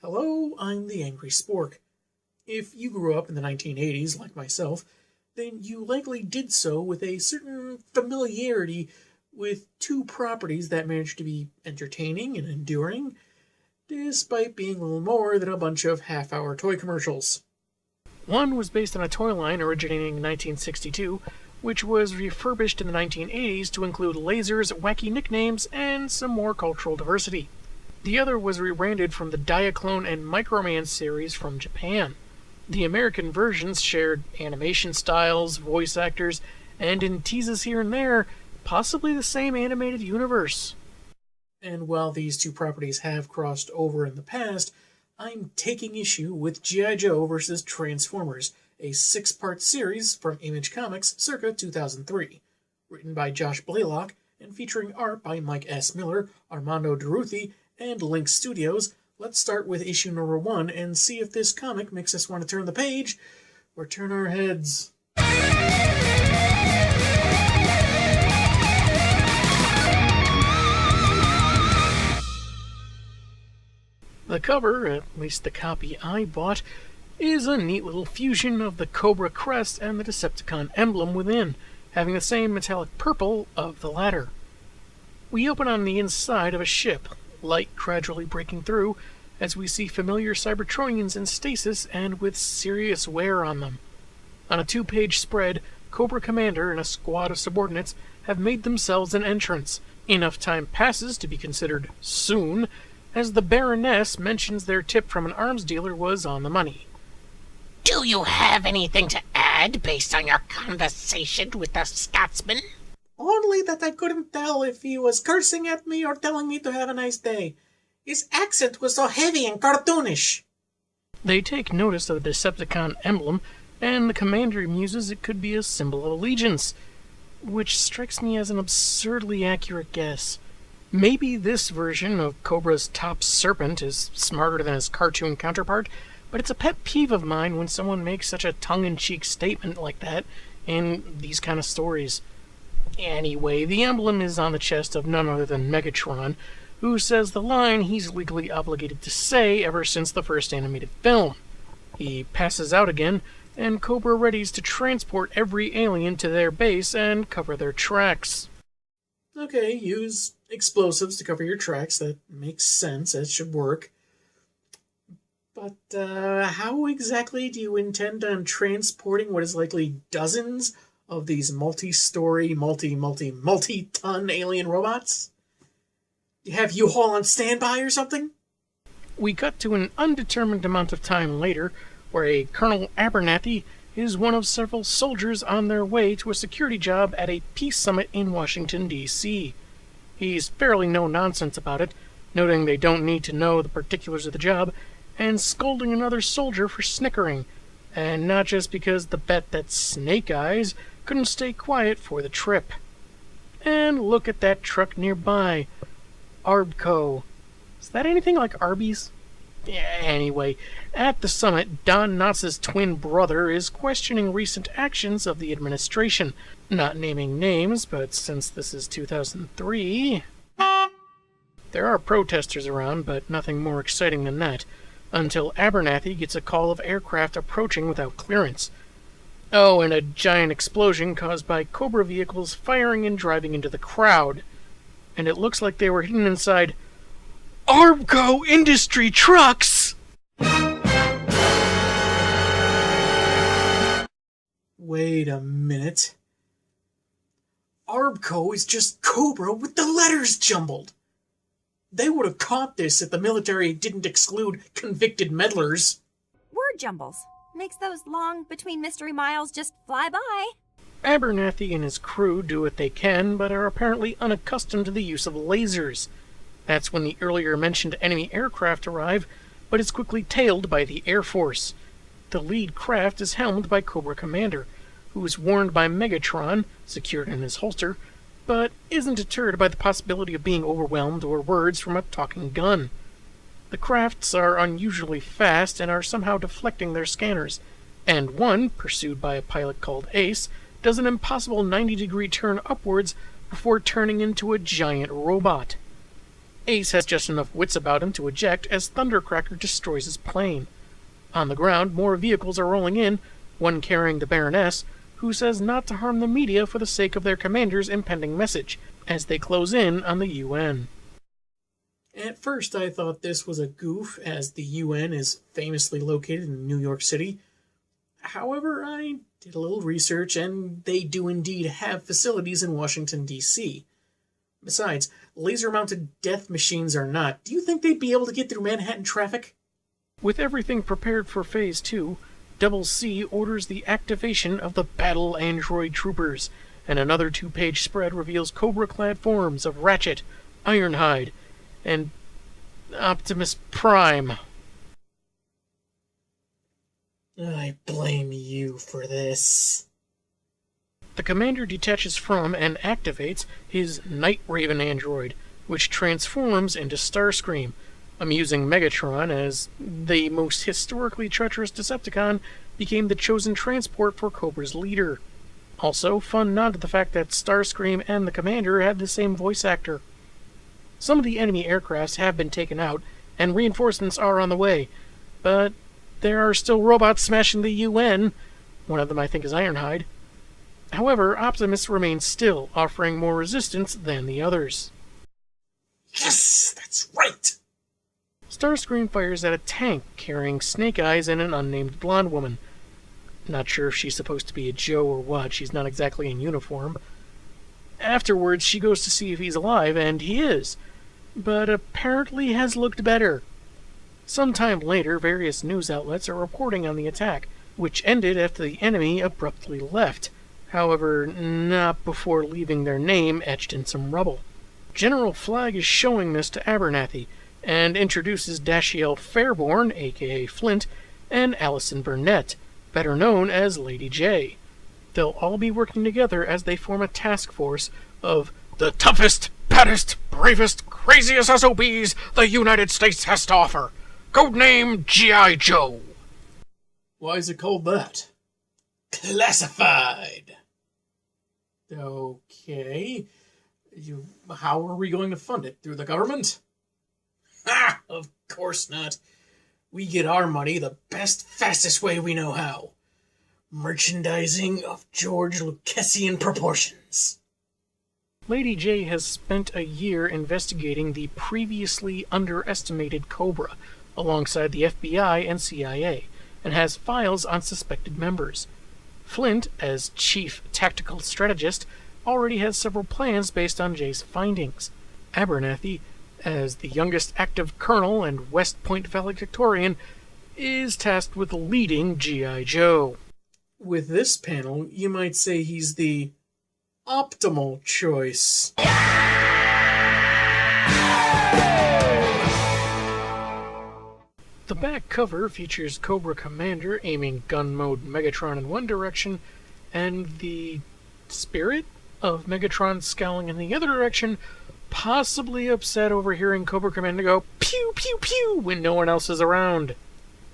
Hello, I'm the Angry Spork. If you grew up in the 1980s, like myself, then you likely did so with a certain familiarity with two properties that managed to be entertaining and enduring, despite being little more than a bunch of half-hour toy commercials. One was based on a toy line originating in 1962, which was refurbished in the 1980s to include lasers, wacky nicknames, and some more cultural diversity. The other was rebranded from the Diaclone and Microman series from Japan. The American versions shared animation styles, voice actors, and in teases here and there, possibly the same animated universe. And while these two properties have crossed over in the past, I'm taking issue with G.I. Joe vs. Transformers, a 6-part series from Image Comics circa 2003, written by Josh Blaylock and featuring art by Mike S. Miller, Armando Duruthi, and Link Studios. Let's start with issue number 1 and see if this comic makes us want to turn the page or turn our heads. The cover, at least the copy I bought, is a neat little fusion of the Cobra crest and the Decepticon emblem within, having the same metallic purple of the latter. We open on the inside of a ship, light gradually breaking through as we see familiar Cybertronians in stasis and with serious wear on them. On a 2-page spread, Cobra Commander and a squad of subordinates have made themselves an entrance. Enough time passes to be considered soon, as the Baroness mentions their tip from an arms dealer was on the money. Do you have anything to add based on your conversation with the Scotsman? Only that I couldn't tell if he was cursing at me or telling me to have a nice day. His accent was so heavy and cartoonish. They take notice of the Decepticon emblem, and the commander muses it could be a symbol of allegiance, which strikes me as an absurdly accurate guess. Maybe this version of Cobra's top serpent is smarter than his cartoon counterpart, but it's a pet peeve of mine when someone makes such a tongue-in-cheek statement like that in these kind of stories. Anyway, the emblem is on the chest of none other than Megatron, who says the line he's legally obligated to say ever since the first animated film. He passes out again, and Cobra readies to transport every alien to their base and cover their tracks. Okay, use explosives to cover your tracks. That makes sense. That should work. But how exactly do you intend on transporting what is likely dozens of these multi-story, multi-ton alien robots? You have U-Haul on standby or something? We cut to an undetermined amount of time later, where a Colonel Abernathy is one of several soldiers on their way to a security job at a peace summit in Washington, D.C. He's fairly no-nonsense about it, noting they don't need to know the particulars of the job, and scolding another soldier for snickering, and not just because the bet that Snake Eyes couldn't stay quiet for the trip. And look at that truck nearby. Arbco. Is that anything like Arby's? Anyway, at the summit, Don Knotts' twin brother is questioning recent actions of the administration, not naming names, but since this is 2003... There are protesters around, but nothing more exciting than that, until Abernathy gets a call of aircraft approaching without clearance. Oh, and a giant explosion caused by Cobra vehicles firing and driving into the crowd. And it looks like they were hidden inside Arbco Industry Trucks! Wait a minute. Arbco is just Cobra with the letters jumbled. They would have caught this if the military didn't exclude convicted meddlers. Word jumbles. Makes those long between mystery miles just fly by. Abernathy and his crew do what they can, but are apparently unaccustomed to the use of lasers. That's when the earlier mentioned enemy aircraft arrive, but is quickly tailed by the Air Force. The lead craft is helmed by Cobra Commander, who is warned by Megatron, secured in his holster, but isn't deterred by the possibility of being overwhelmed or words from a talking gun. The crafts are unusually fast and are somehow deflecting their scanners, and one, pursued by a pilot called Ace, does an impossible 90-degree turn upwards before turning into a giant robot. Ace has just enough wits about him to eject as Thundercracker destroys his plane. On the ground, more vehicles are rolling in, one carrying the Baroness, who says not to harm the media for the sake of their commander's impending message, as they close in on the UN. At first I thought this was a goof, as the UN is famously located in New York City. However, I did a little research, and they do indeed have facilities in Washington, D.C. Besides, laser-mounted death machines or not, do you think they'd be able to get through Manhattan traffic? With everything prepared for Phase 2, Double C orders the activation of the Battle Android Troopers, and another 2-page spread reveals Cobra-clad forms of Ratchet, Ironhide, and Optimus Prime. I blame you for this. The commander detaches from and activates his Night Raven android, which transforms into Starscream, amusing Megatron as the most historically treacherous Decepticon became the chosen transport for Cobra's leader. Also, fun nod to the fact that Starscream and the commander have the same voice actor. Some of the enemy aircrafts have been taken out, and reinforcements are on the way, but there are still robots smashing the UN. One of them, I think, is Ironhide. However, Optimus remains still, offering more resistance than the others. Yes, that's right! Starscream fires at a tank carrying Snake Eyes and an unnamed blonde woman. Not sure if she's supposed to be a Joe or what, she's not exactly in uniform. Afterwards, she goes to see if he's alive, and he is, but apparently has looked better. Sometime later, various news outlets are reporting on the attack, which ended after the enemy abruptly left. However, not before leaving their name etched in some rubble. General Flagg is showing this to Abernathy, and introduces Dashiell Fairborn, aka Flint, and Allison Burnett, better known as Lady J. They'll all be working together as they form a task force of the toughest, baddest, bravest, craziest SOBs the United States has to offer. Codename G.I. Joe. Why is it called that? Classified. Okay. How are we going to fund it? Through the government? Ha! Of course not. We get our money the best, fastest way we know how. Merchandising of George Lucasian proportions. Lady J has spent a year investigating the previously underestimated Cobra, alongside the FBI and CIA, and has files on suspected members. Flint, as chief tactical strategist, already has several plans based on Jay's findings. Abernathy, as the youngest active colonel and West Point valedictorian, is tasked with leading G.I. Joe. With this panel, you might say he's the optimal choice. The back cover features Cobra Commander aiming gun mode Megatron in one direction, and the spirit of Megatron scowling in the other direction, possibly upset over hearing Cobra Commander go pew pew pew when no one else is around.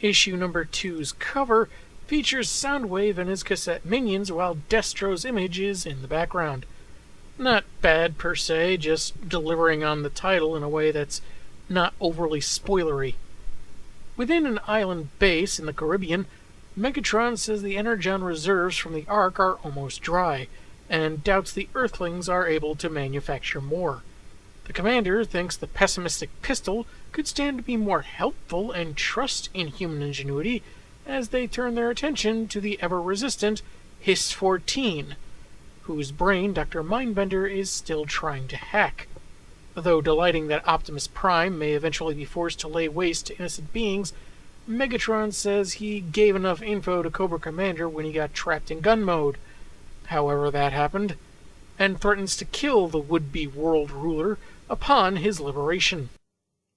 Issue number 2's cover features Soundwave and his cassette minions while Destro's image is in the background. Not bad per se, just delivering on the title in a way that's not overly spoilery. Within an island base in the Caribbean, Megatron says the Energon reserves from the Ark are almost dry, and doubts the Earthlings are able to manufacture more. The commander thinks the pessimistic pistol could stand to be more helpful and trust in human ingenuity as they turn their attention to the ever-resistant Hiss-14, whose brain Dr. Mindbender is still trying to hack. Though delighting that Optimus Prime may eventually be forced to lay waste to innocent beings, Megatron says he gave enough info to Cobra Commander when he got trapped in gun mode, however that happened, and threatens to kill the would-be world ruler upon his liberation.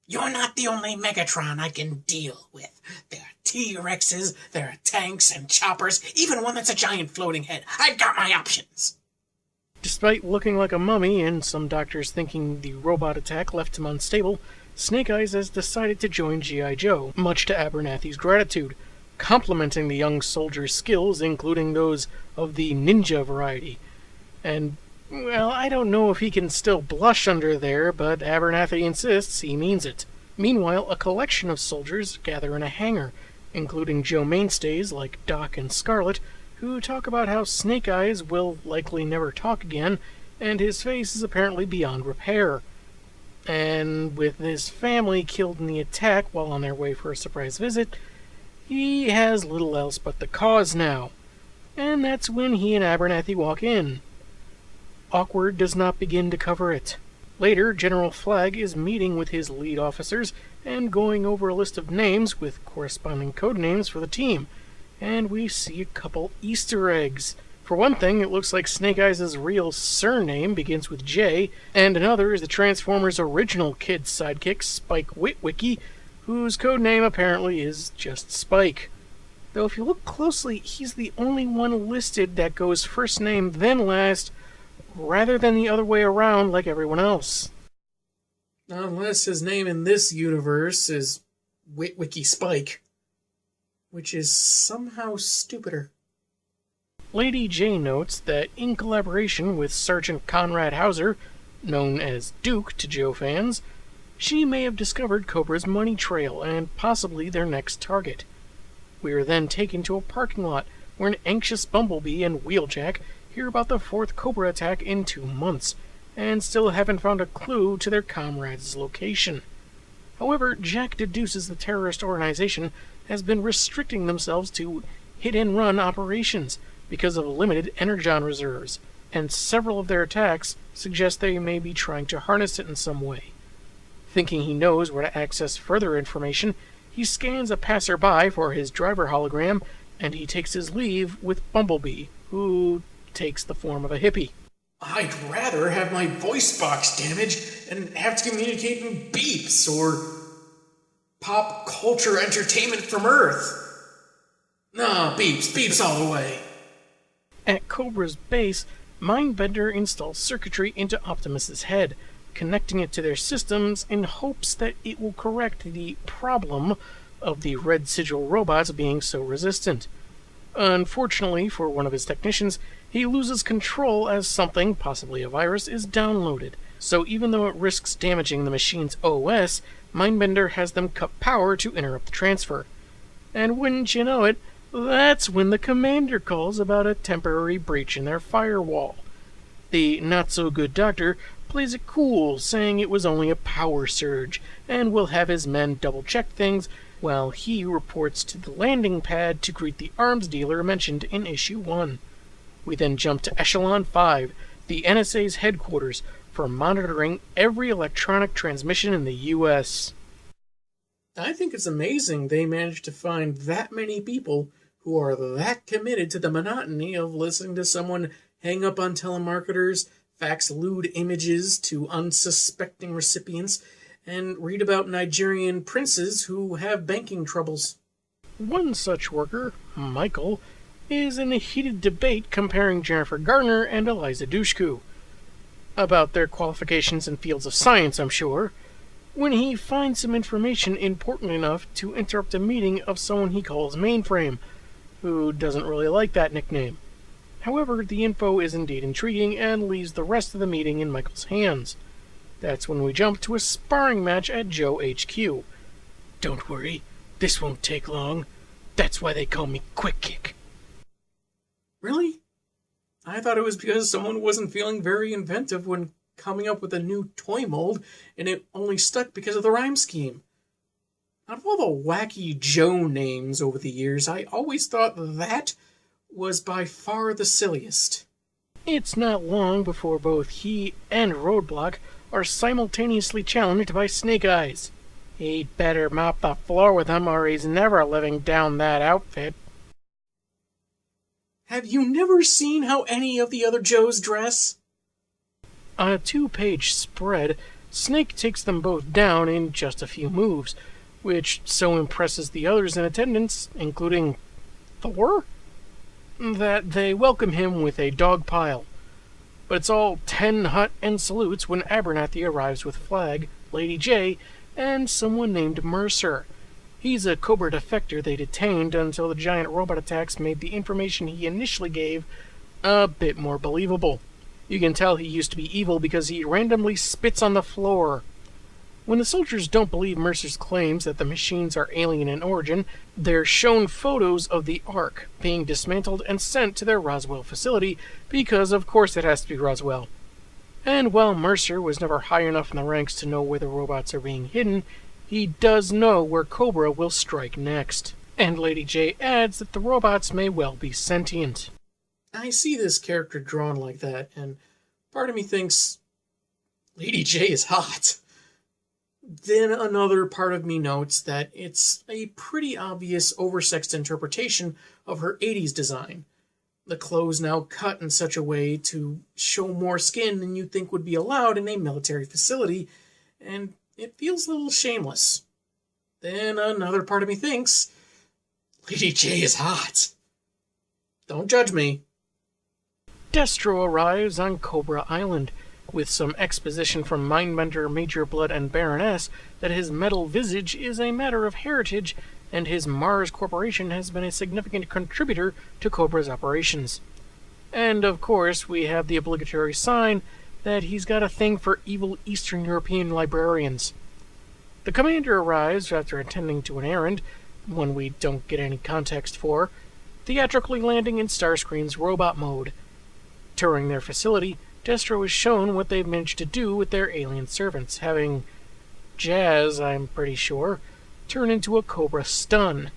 You're not the only Megatron I can deal with. There are T-Rexes, there are tanks and choppers, even one that's a giant floating head. I've got my options. Despite looking like a mummy and some doctors thinking the robot attack left him unstable, Snake Eyes has decided to join G.I. Joe, much to Abernathy's gratitude, complimenting the young soldier's skills, including those of the ninja variety. And Well, I don't know if he can still blush under there, but Abernathy insists he means it. Meanwhile, a collection of soldiers gather in a hangar, including Joe mainstays like Doc and Scarlet, who talk about how Snake Eyes will likely never talk again, and his face is apparently beyond repair. And with his family killed in the attack while on their way for a surprise visit, he has little else but the cause now. And that's when he and Abernathy walk in. Awkward does not begin to cover it. Later, General Flagg is meeting with his lead officers and going over a list of names with corresponding code names for the team, and we see a couple Easter eggs. For one thing, it looks like Snake Eyes' real surname begins with J, and another is the Transformers' original kid sidekick, Spike Witwicky, whose code name apparently is just Spike. Though if you look closely, he's the only one listed that goes first name then last, rather than the other way around like everyone else. Unless his name in this universe is Witwicky Spike, which is somehow stupider. Lady J notes that in collaboration with Sergeant Conrad Hauser, known as Duke to Joe fans, she may have discovered Cobra's money trail and possibly their next target. We are then taken to a parking lot where an anxious Bumblebee and Wheeljack hear about the fourth Cobra attack in 2 months, and still haven't found a clue to their comrade's location. However, Jack deduces the terrorist organization has been restricting themselves to hit-and-run operations because of limited energon reserves, and several of their attacks suggest they may be trying to harness it in some way. Thinking he knows where to access further information, he scans a passerby for his driver hologram, and he takes his leave with Bumblebee, who takes the form of a hippie. I'd rather have my voice box damaged and have to communicate in beeps or pop culture entertainment from Earth. No, beeps all the way. At Cobra's base, Mindbender installs circuitry into Optimus's head, connecting it to their systems in hopes that it will correct the problem of the red sigil robots being so resistant. Unfortunately for one of his technicians, he loses control as something, possibly a virus, is downloaded. So even though it risks damaging the machine's OS, Mindbender has them cut power to interrupt the transfer. And wouldn't you know it, that's when the commander calls about a temporary breach in their firewall. The not-so-good doctor plays it cool, saying it was only a power surge, and will have his men double-check things, while he reports to the landing pad to greet the arms dealer mentioned in Issue 1. We then jump to Echelon 5, the NSA's headquarters, for monitoring every electronic transmission in the U.S. I think it's amazing they managed to find that many people who are that committed to the monotony of listening to someone hang up on telemarketers, fax lewd images to unsuspecting recipients, and read about Nigerian princes who have banking troubles. One such worker, Michael, is in a heated debate comparing Jennifer Garner and Eliza Dushku. About their qualifications in fields of science, I'm sure, when he finds some information important enough to interrupt a meeting of someone he calls Mainframe, who doesn't really like that nickname. However, the info is indeed intriguing and leaves the rest of the meeting in Michael's hands. That's when we jump to a sparring match at Joe HQ. Don't worry, this won't take long. That's why they call me Quick Kick. Really? I thought it was because someone wasn't feeling very inventive when coming up with a new toy mold, and it only stuck because of the rhyme scheme. Out of all the wacky Joe names over the years, I always thought that was by far the silliest. It's not long before both he and Roadblock are simultaneously challenged by Snake Eyes. He'd better mop the floor with him or he's never living down that outfit. Have you never seen how any of the other Joes dress? On a 2-page spread, Snake takes them both down in just a few moves, which so impresses the others in attendance, including Thor, that they welcome him with a dog pile. But it's all 10 hut and salutes when Abernathy arrives with Flag, Lady J, and someone named Mercer. He's a Cobra defector they detained until the giant robot attacks made the information he initially gave a bit more believable. You can tell he used to be evil because he randomly spits on the floor. When the soldiers don't believe Mercer's claims that the machines are alien in origin, they're shown photos of the Ark being dismantled and sent to their Roswell facility because, of course, it has to be Roswell. And while Mercer was never high enough in the ranks to know where the robots are being hidden, he does know where Cobra will strike next. And Lady J adds that the robots may well be sentient. I see this character drawn like that, and part of me thinks Lady J is hot. Then another part of me notes that it's a pretty obvious oversexed interpretation of her 80s design. The clothes now cut in such a way to show more skin than you'd think would be allowed in a military facility, and it feels a little shameless. Then another part of me thinks Lady J is hot. Don't judge me. Destro arrives on Cobra Island, with some exposition from Mindbender, Major Blood, and Baroness that his metal visage is a matter of heritage, and his Mars Corporation has been a significant contributor to Cobra's operations. And, of course, we have the obligatory sign that he's got a thing for evil Eastern European librarians. The commander arrives after attending to an errand, one we don't get any context for, theatrically landing in Starscream's robot mode. Touring their facility, Destro is shown what they've managed to do with their alien servants, having Jazz, I'm pretty sure, turn into a Cobra stun.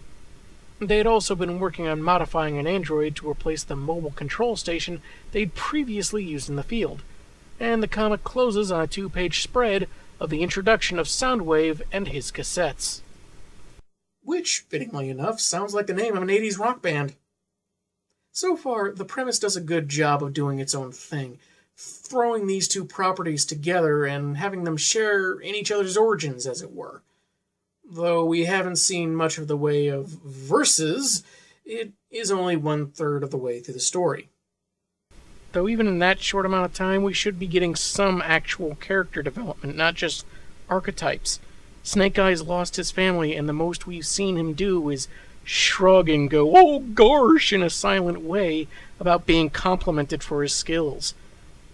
They had also been working on modifying an android to replace the mobile control station they'd previously used in the field, and the comic closes on a 2-page spread of the introduction of Soundwave and his cassettes. Which, fittingly enough, sounds like the name of an 80s rock band. So far, the premise does a good job of doing its own thing, throwing these two properties together and having them share in each other's origins, as it were. Though we haven't seen much of the way of verses, it is only 1/3 of the way through the story. Though even in that short amount of time, we should be getting some actual character development, not just archetypes. Snake Eyes lost his family, and the most we've seen him do is shrug and go, "Oh gosh," in a silent way about being complimented for his skills.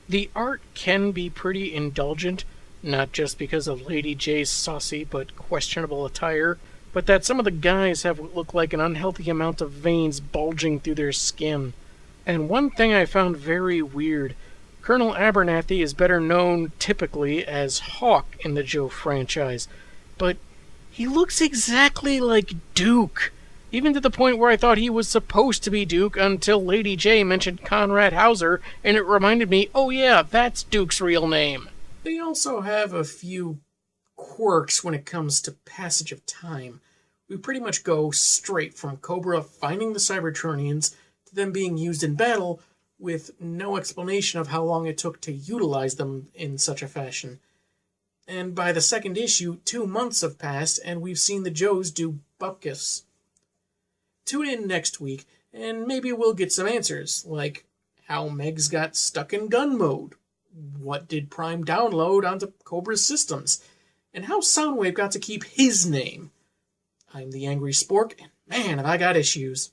The art can be pretty indulgent, not just because of Lady J's saucy but questionable attire, but that some of the guys have what look like an unhealthy amount of veins bulging through their skin. And one thing I found very weird, Colonel Abernathy is better known typically as Hawk in the Joe franchise, but he looks exactly like Duke, even to the point where I thought he was supposed to be Duke until Lady J mentioned Conrad Hauser, and it reminded me, oh yeah, that's Duke's real name. They also have a few quirks when it comes to passage of time. We pretty much go straight from Cobra finding the Cybertronians to them being used in battle, with no explanation of how long it took to utilize them in such a fashion. And by the second issue, 2 months have passed, and we've seen the Joes do bupkis. Tune in next week, and maybe we'll get some answers, like how Megs got stuck in gun mode, what did Prime download onto Cobra's systems, and how Soundwave got to keep his name. I'm the Angry Spork, and man, have I got issues.